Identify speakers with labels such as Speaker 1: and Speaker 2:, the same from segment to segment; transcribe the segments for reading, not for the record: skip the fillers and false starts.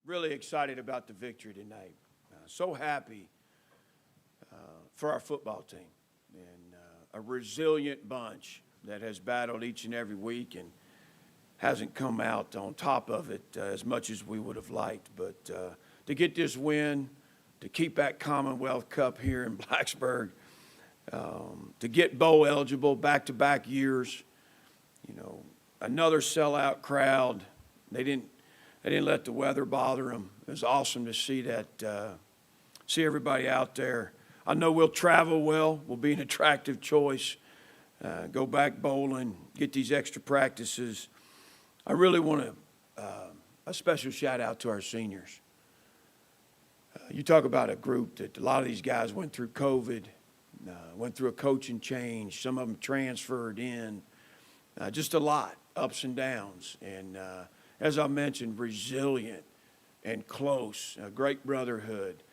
Speaker 1: Really excited about the victory tonight. So happy for our football team and a resilient bunch that has battled each and every week and hasn't come out on top of it as much as we would have liked. But to get this win, to keep that Commonwealth Cup here in Blacksburg, to get bowl eligible back-to-back years, another sellout crowd. They didn't let the weather bother them. It was awesome to see that, see everybody out there. I know we'll travel well. We'll be an attractive choice. Go back bowling, get these extra practices. I really want a special shout out to our seniors. You talk about a group that a lot of these guys went through COVID, went through a coaching change. Some of them transferred in. Just a lot, ups and downs. And as I mentioned, resilient and close, a great brotherhood.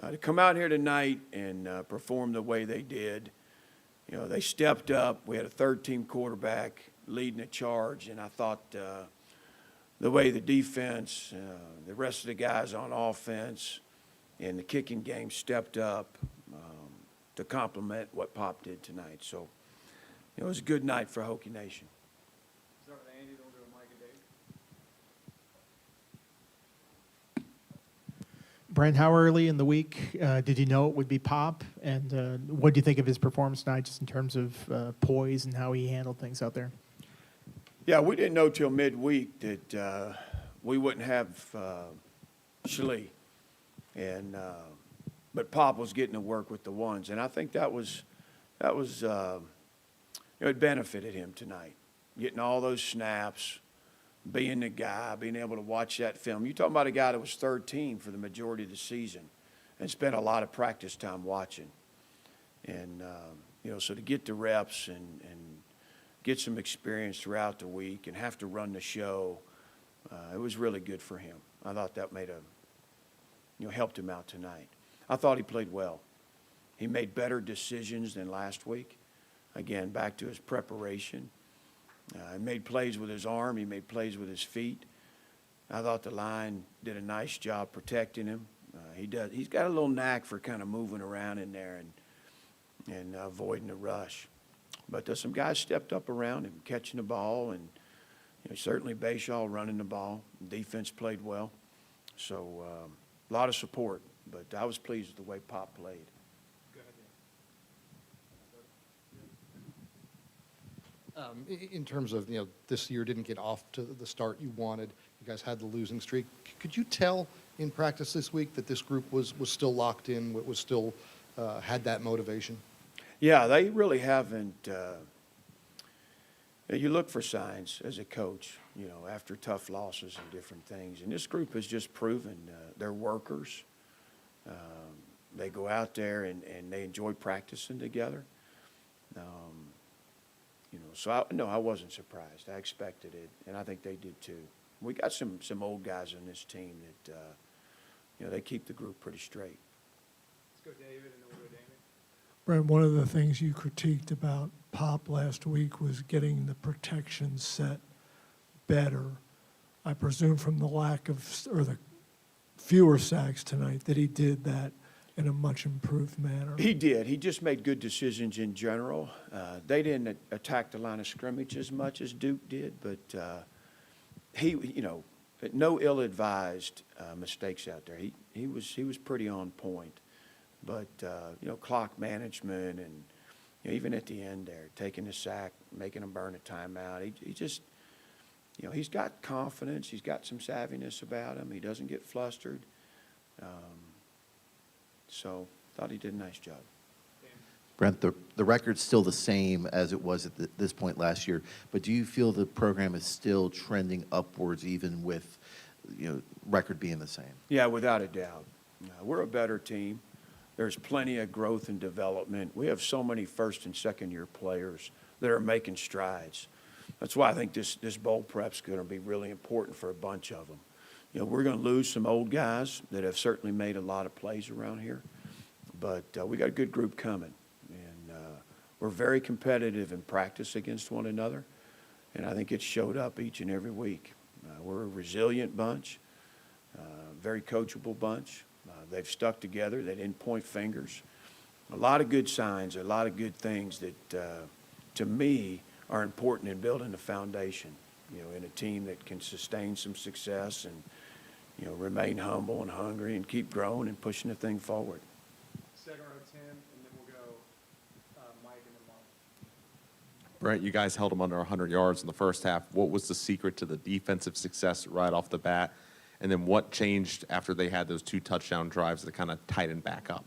Speaker 1: To come out here tonight and perform the way they did, they stepped up. We had a third-team quarterback leading the charge, and I thought the way the defense, the rest of the guys on offense, and the kicking game stepped up to complement what Pop did tonight. So it was a good night for Hokie Nation.
Speaker 2: Start with Andy, then we'll go to Mike and Dave.
Speaker 3: Brent, how early in the week did you know it would be Pop? And what do you think of his performance tonight, just in terms of poise and how he handled things out there?
Speaker 1: Yeah, we didn't know till midweek that we wouldn't have Schlee. And but Pop was getting to work with the ones, and I think that was it benefited him tonight, getting all those snaps, being the guy, being able to watch that film. You're talking about a guy that was third team for the majority of the season and spent a lot of practice time watching. And, so to get the reps and get some experience throughout the week and have to run the show, it was really good for him. I thought that helped him out tonight. I thought he played well. He made better decisions than last week. Again, back to his preparation. He made plays with his arm. He made plays with his feet. I thought the line did a nice job protecting him. He's got a little knack for kind of moving around in there and avoiding the rush. But there's some guys stepped up around him, catching the ball, and certainly Bashaw running the ball. Defense played well. So a lot of support. But I was pleased with the way Pop played.
Speaker 4: In terms of, this year didn't get off to the start you wanted. You guys had the losing streak. Could you tell in practice this week that this group was still locked in, was still had that motivation?
Speaker 1: Yeah, they really haven't. You look for signs as a coach, after tough losses and different things. And this group has just proven they're workers. They go out there and they enjoy practicing together. So I wasn't surprised. I expected it, and I think they did too. We got some old guys on this team that, they keep the group pretty straight.
Speaker 2: Let's go David, and then we'll go Damon.
Speaker 5: Brent, one of the things you critiqued about Pop last week was getting the protection set better. I presume from the lack of, or the fewer sacks tonight, that he did that in a much improved manner.
Speaker 1: He did. He just made good decisions in general. They didn't attack the line of scrimmage as much as Duke did, but he, no ill-advised mistakes out there. He was pretty on point. But, clock management and even at the end there, taking the sack, making him burn a timeout. He just, he's got confidence. He's got some savviness about him. He doesn't get flustered. So thought he did a nice job.
Speaker 6: Brent, the record's still the same as it was at this point last year, but do you feel the program is still trending upwards even with, record being the same?
Speaker 1: Yeah, without a doubt. We're a better team. There's plenty of growth and development. We have so many first and second year players that are making strides. That's why I think this bowl prep's going to be really important for a bunch of them. We're going to lose some old guys that have certainly made a lot of plays around here, but we got a good group coming, and we're very competitive in practice against one another, and I think it showed up each and every week. We're a resilient bunch. Very coachable bunch. They've stuck together. They didn't point fingers. A lot of good signs, a lot of good things that, to me, are important in building a foundation, in a team that can sustain some success and, remain humble and hungry and keep growing and pushing the thing forward.
Speaker 2: Second row, Tim, and then we'll go Mike and then Mark.
Speaker 7: Brent, you guys held them under 100 yards in the first half. What was the secret to the defensive success right off the bat? And then what changed after they had those 2 touchdown drives that kind of tightened back up?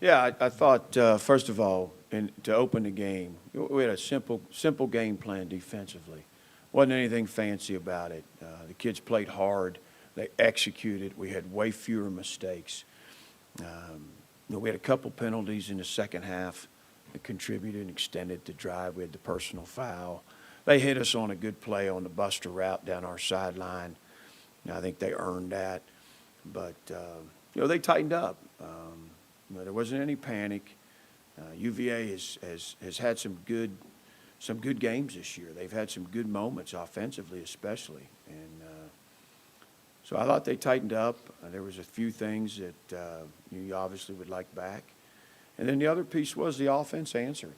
Speaker 1: Yeah, I thought, first of all, to open the game, we had a simple game plan defensively. Wasn't anything fancy about it. The kids played hard. They executed. We had way fewer mistakes. We had a couple penalties in the second half that contributed and extended the drive. We had the personal foul. They hit us on a good play on the buster route down our sideline. I think they earned that. But, they tightened up. There wasn't any panic. UVA has had some good games this year. They've had some good moments offensively, especially, and so I thought they tightened up. There was a few things that you obviously would like back, and then the other piece was the offense answered.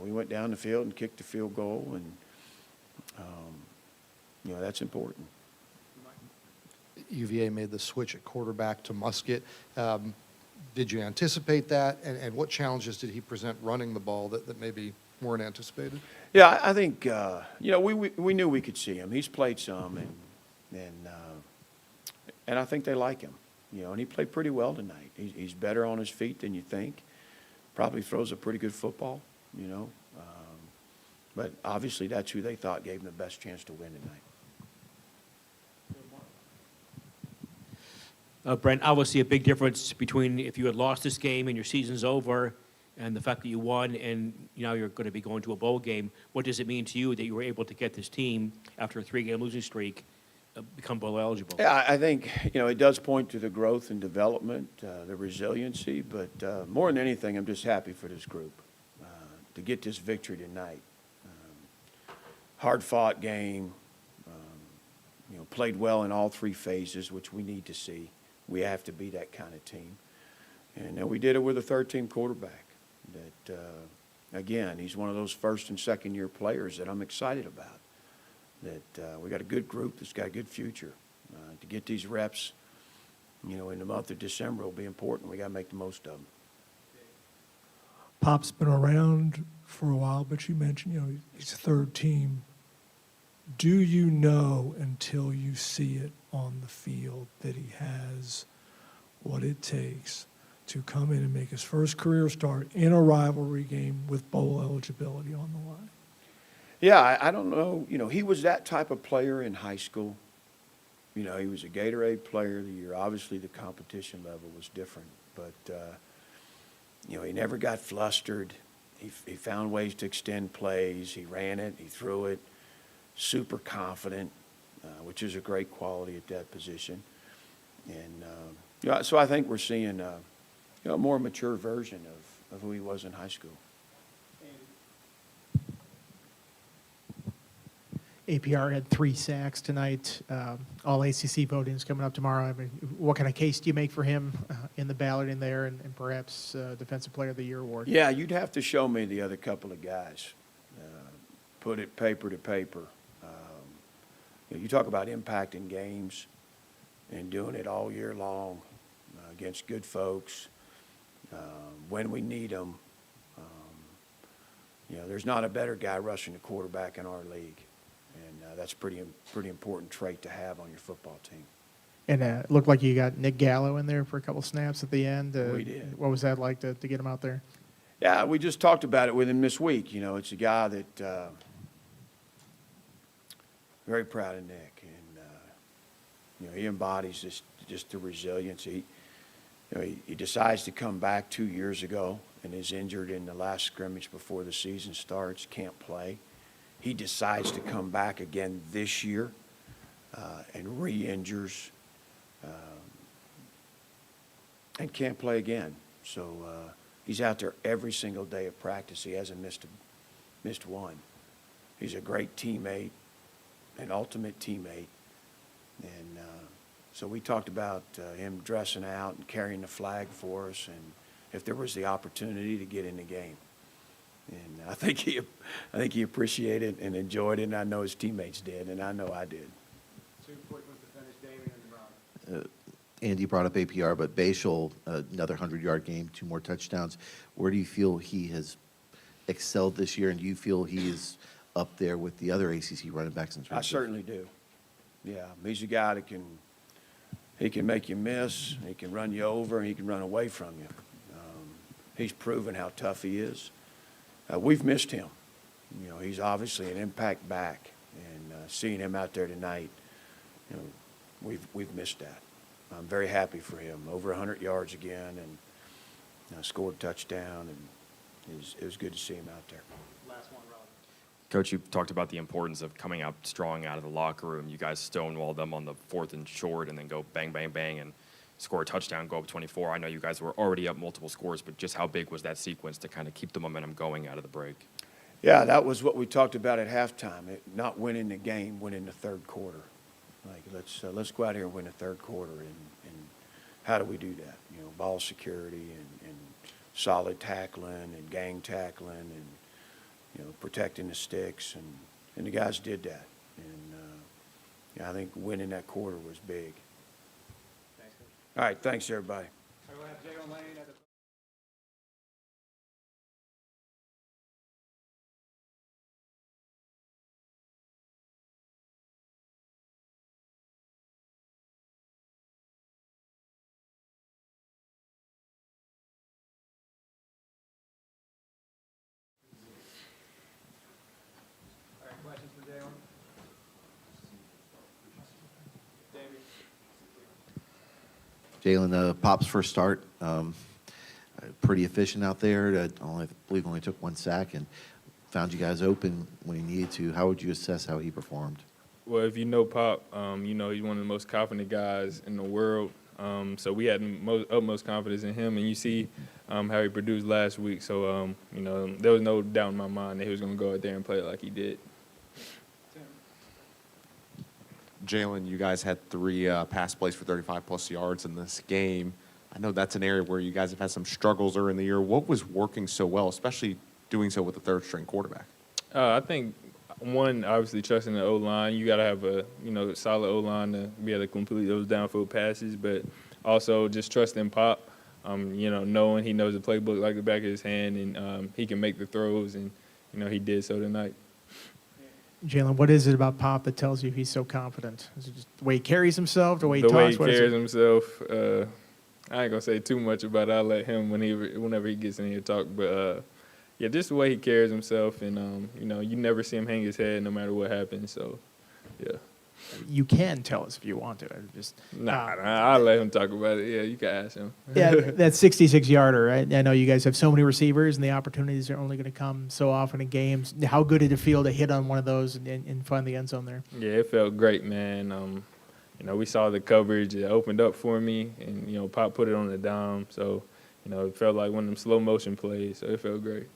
Speaker 1: We went down the field and kicked the field goal, and that's important.
Speaker 4: UVA made the switch at quarterback to Musket. Did you anticipate that? And what challenges did he present running the ball that maybe weren't anticipated?
Speaker 1: Yeah, I think we knew we could see him. He's played some, and I think they like him. And he played pretty well tonight. He's better on his feet than you think. Probably throws a pretty good football. But obviously that's who they thought gave him the best chance to win tonight.
Speaker 8: Brent, obviously a big difference between if you had lost this game and your season's over and the fact that you won and now you're going to be going to a bowl game. What does it mean to you that you were able to get this team, after a 3-game losing streak, become bowl eligible?
Speaker 1: Yeah, I think, it does point to the growth and development, the resiliency, but more than anything, I'm just happy for this group to get this victory tonight. Hard-fought game, played well in all 3 phases, which we need to see. We have to be that kind of team. And then we did it with a third-team quarterback that, again, he's one of those first- and second-year players that I'm excited about, that we got a good group that's got a good future. To get these reps, in the month of December will be important. We got to make the most of them.
Speaker 5: Pop's been around for a while, but you mentioned, he's third team. Do you know until you see it on the field that he has what it takes to come in and make his first career start in a rivalry game with bowl eligibility on the line?
Speaker 1: Yeah, I don't know. He was that type of player in high school. He was a Gatorade Player of the Year. Obviously, the competition level was different, but he never got flustered. He found ways to extend plays. He ran it. He threw it. Super confident, which is a great quality at that position. And so I think we're seeing a more mature version of who he was in high school.
Speaker 3: APR had 3 sacks tonight. All ACC voting is coming up tomorrow. I mean, what kind of case do you make for him in the ballot in there, and perhaps Defensive Player of the Year award?
Speaker 1: Yeah, you'd have to show me the other couple of guys. Put it paper to paper. You talk about impacting games and doing it all year long against good folks when we need them. There's not a better guy rushing the quarterback in our league, and that's pretty important trait to have on your football team.
Speaker 3: And it looked like you got Nick Gallo in there for a couple snaps at the end.
Speaker 1: We did.
Speaker 3: What was that like to get him out there?
Speaker 1: Yeah, we just talked about it with him this week. It's a guy that very proud of Nick, and he embodies just the resilience. He decides to come back 2 years ago and is injured in the last scrimmage before the season starts, can't play. He decides to come back again this year and re-injures and can't play again. So he's out there every single day of practice. He hasn't missed one. He's a great teammate, an ultimate teammate, and So we talked about him dressing out and carrying the flag for us, and if there was the opportunity to get in the game. And I think he appreciated and enjoyed it, and I know his teammates did, and I know I did.
Speaker 2: 2 quick ones to finish, Damian and Ron.
Speaker 6: Andy brought up APR, but Bashal, another 100-yard game, 2 more touchdowns. Where do you feel he has excelled this year, and do you feel he is up there with the other ACC running backs in terms
Speaker 1: I
Speaker 6: of?
Speaker 1: certainly do. Yeah, he's a guy that he can make you miss, he can run you over, and he can run away from you. He's proven how tough he is. We've missed him. You know, he's obviously an impact back, and seeing him out there tonight, you know, we've missed that. I'm very happy for him. Over 100 yards again, and scored a touchdown, and it was good to see him out there.
Speaker 2: Last one, Ron.
Speaker 9: Coach, you talked about the importance of coming out strong out of the locker room. You guys stonewalled them on the 4th and short and then go bang, bang, bang and score a touchdown, go up 24. I know you guys were already up multiple scores, but just how big was that sequence to kind of keep the momentum going out of the break?
Speaker 1: Yeah, that was what we talked about at halftime, not winning the game, winning the third quarter. Like, let's go out here and win the third quarter, and how do we do that? You know, ball security and solid tackling and gang tackling and, you know, protecting the sticks, and the guys did that. And yeah, I think winning that quarter was big.
Speaker 2: Thanks, Coach.
Speaker 1: All right, thanks, everybody.
Speaker 2: All right, we'll have Jay Lane at the All right, questions for Jalen? Damian?
Speaker 6: Jalen, Pop's first start, pretty efficient out there. I believe only took 1 sack and found you guys open when he needed to. How would you assess how he performed?
Speaker 10: Well, if you know Pop, you know he's one of the most confident guys in the world. So we had utmost confidence in him, and you see how he produced last week. So, you know, there was no doubt in my mind that he was going to go out there and play like he did.
Speaker 7: Jalen, you guys had 3 pass plays for 35-plus yards in this game. I know that's an area where you guys have had some struggles early in the year. What was working so well, especially doing so with the third-string quarterback?
Speaker 10: I think, one, obviously trusting the O-line. You got to have a, you know, solid O-line to be able to complete those downfield passes, but also just trusting Pop, you know, knowing he knows the playbook like the back of his hand, and he can make the throws, and, you know, he did so tonight.
Speaker 3: Jalen, what is it about Pop that tells you he's so confident? Is it just the way he carries himself, the way he
Speaker 10: The
Speaker 3: talks?
Speaker 10: way he
Speaker 3: What is
Speaker 10: carries
Speaker 3: it?
Speaker 10: himself, I ain't gonna say too much about it. I'll let him whenever he gets in here to talk. But yeah, just the way he carries himself, and you know, you never see him hang his head no matter what happens. So, yeah.
Speaker 3: You can tell us if you want to.
Speaker 10: I'll let him talk about it. Yeah, you can ask him.
Speaker 3: Yeah, that 66-yarder, right? I know you guys have so many receivers, and the opportunities are only going to come so often in games. How good did it feel to hit on one of those and find the end zone there?
Speaker 10: Yeah, it felt great, man. You know, we saw the coverage. It opened up for me, and, you know, Pop put it on the dime. So, you know, it felt like one of them slow motion plays. So it felt great.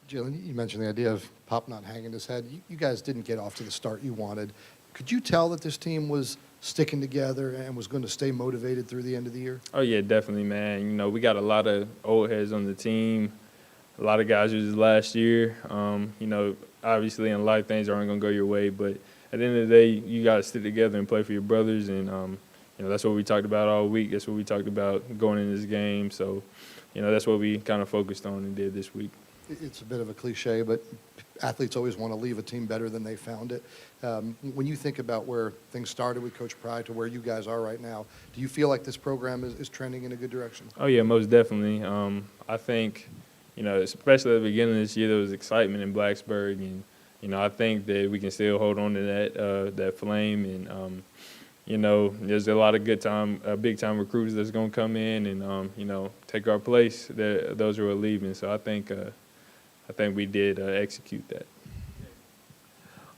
Speaker 4: Jalen, you mentioned the idea of Pop not hanging his head. You guys didn't get off to the start you wanted. Could you tell that this team was sticking together and was going to stay motivated through the end of the year?
Speaker 10: Oh, yeah, definitely, man. You know, we got a lot of old heads on the team, a lot of guys who was last year. You know, obviously in life things aren't going to go your way, but at the end of the day, you got to stick together and play for your brothers. And, you know, that's what we talked about all week. That's what we talked about going in this game. So, you know, that's what we kind of focused on and did this week.
Speaker 4: It's a bit of a cliche, but athletes always want to leave a team better than they found it. When you think about where things started with Coach Pry to where you guys are right now, do you feel like this program is trending in a good direction?
Speaker 10: Oh, yeah, most definitely. I think, you know, especially at the beginning of this year, there was excitement in Blacksburg, and, you know, I think that we can still hold on to that flame, and, you know, there's a lot of big-time recruits that's going to come in and, you know, take our place, those who are leaving. So I think we did execute that.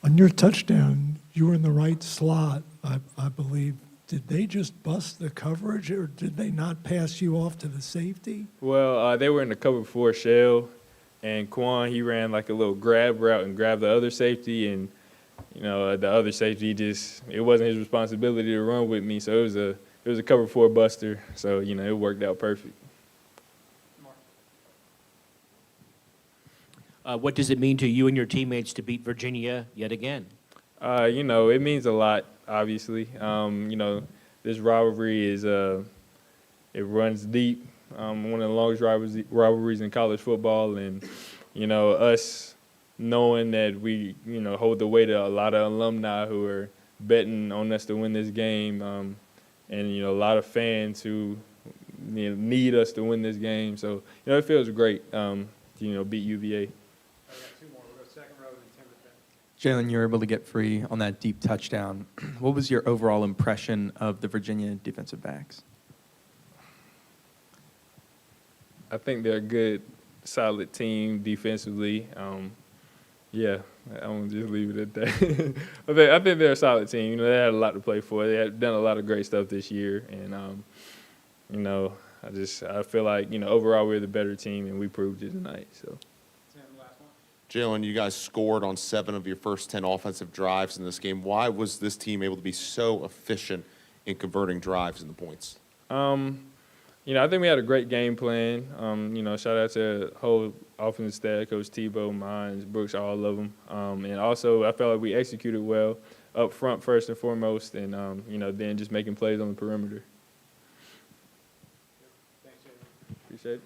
Speaker 5: On your touchdown, you were in the right slot, I believe. Did they just bust the coverage, or did they not pass you off to the safety?
Speaker 10: Well, they were in the cover 4 shell, and Quan, he ran like a little grab route and grabbed the other safety, and the other safety it wasn't his responsibility to run with me, so it was a cover 4 buster, so it worked out perfect.
Speaker 8: What does it mean to you and your teammates to beat Virginia yet again?
Speaker 10: It means a lot, obviously. This rivalry it runs deep. One of the longest rivalries in college football, and us knowing that we hold the weight of a lot of alumni who are betting on us to win this game, and a lot of fans who need us to win this game. So it feels great to beat UVA.
Speaker 2: I got two more. We'll go second row and then Tim to
Speaker 11: Jalen, you were able to get free on that deep touchdown. What was your overall impression of the Virginia defensive backs?
Speaker 10: I think they're a good, solid team defensively. Yeah, I'm gonna just leave it at that. I think they're a solid team. They had a lot to play for. They had done a lot of great stuff this year, and I feel like overall we're the better team, and we proved it tonight. So.
Speaker 2: Tim, last one.
Speaker 7: Jalen, you guys scored on 7 of your first 10 offensive drives in this game. Why was this team able to be so efficient in converting drives into points?
Speaker 10: I think we had a great game plan. Shout out to the whole offensive staff, Coach Tebow, Mines, Brooks, all of them. And also, I felt like we executed well up front first and foremost, and then just making plays on the perimeter.
Speaker 2: Thanks, Jalen.
Speaker 10: Appreciate it.